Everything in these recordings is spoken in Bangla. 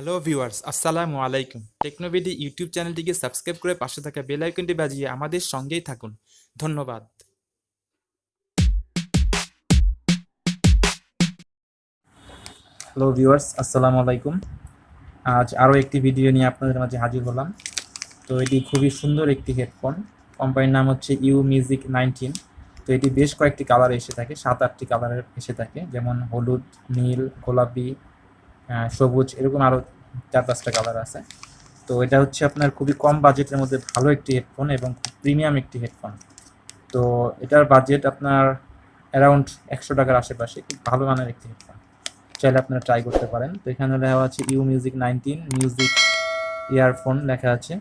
হ্যালো ভিউয়ার্স, আসসালামু আলাইকুম। টেকনোবিডি ইউটিউব চ্যানেলটিকে সাবস্ক্রাইব করে পাশে থাকা বেল আইকনটি বাজিয়ে আমাদের সঙ্গেই থাকুন। ধন্যবাদ। হ্যালো ভিউয়ার্স, আসসালামু আলাইকুম। আজ আরও একটি ভিডিও নিয়ে আপনাদের মাঝে হাজির হলাম। তো এটি খুবই সুন্দর একটি হেডফোন। কোম্পানির নাম হচ্ছে U19। তো এটি বেশ কয়েকটি কালারে এসে থাকে, 7-8টি কালারের এসে থাকে, যেমন হলুদ, নীল, গোলাপি, সবুজ, এরকম আরও 4-5টা কালার আছে। তো এটা হচ্ছে আপনার খুবই কম বাজেটের মধ্যে ভালো একটি হেডফোন এবং খুব প্রিমিয়াম একটি হেডফোন। তো এটার বাজেট আপনার অ্যারাউন্ড 100 টাকার আশেপাশে, খুব ভালো মানের একটি হেডফোন, চাইলে আপনারা ট্রাই করতে পারেন। তো এখানে লেখা আছে U19 মিউজিক ইয়ারফোন লেখা আছে।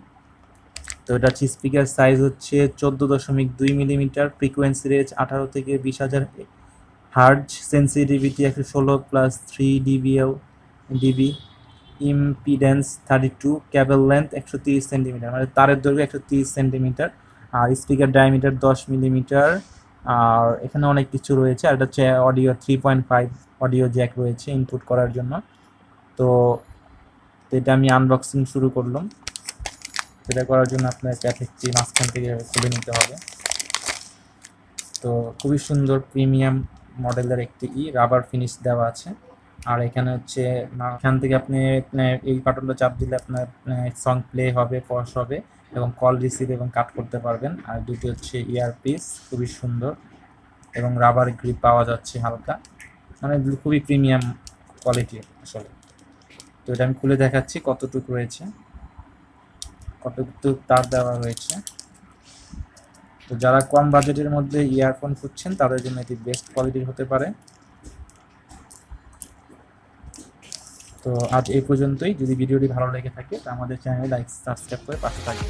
তো এটা হচ্ছে স্পিকার সাইজ হচ্ছে 14.2 মিলিমিটার, ফ্রিকোয়েন্সি রেঞ্জ 18 থেকে 20,000 hertz, sensitivity 116 plus 3 DB, impedance 32, কেবল লেন্থ 130 সেন্টিমিটার, মানে তারের দৈর্ঘ্য 130 সেন্টিমিটার, আর স্পিকার ডায়ামিটার 10 মিলিমিটার। আর এখানে অনেক কিছু রয়েছে। আর এটা হচ্ছে অডিও 3.5 অডিও জ্যাক রয়েছে ইনপুট করার জন্য। তো এটা আমি আনবক্সিং শুরু করলাম। এটা করার জন্য আপনার প্যাকেজটি মাঝখান থেকে খুলে নিতে হবে। তো খুবই সুন্দর প্রিমিয়াম মডেলের একটি রাবার ফিনিশ দেওয়া আছে। আর এখানে হচ্ছে এখান থেকে আপনি এই বাটনটা চাপ দিলে আপনার সং প্লে হবে, পজ হবে এবং কল রিসিভ এবং কাট করতে পারবেন। আর দুটি হচ্ছে ইয়ারপিস, খুবই সুন্দর এবং রাবার গ্রিপ পাওয়া যাচ্ছে হালকা, মানে খুবই প্রিমিয়াম কোয়ালিটি আসলে। তো এটা আমি খুলে দেখাচ্ছি কতটুকু রয়েছে, কতটুকু তার দেওয়া রয়েছে। তো যারা কম বাজেটের মধ্যে ইয়ারফোন খুঁজছেন তাদের জন্য এটি বেস্ট কোয়ালিটির হতে পারে। তো আজ এই পর্যন্তই। যদি ভিডিওটি ভালো লেগে থাকে তো আমাদের চ্যানেল লাইক সাবস্ক্রাইব করে পাশে থাকবেন।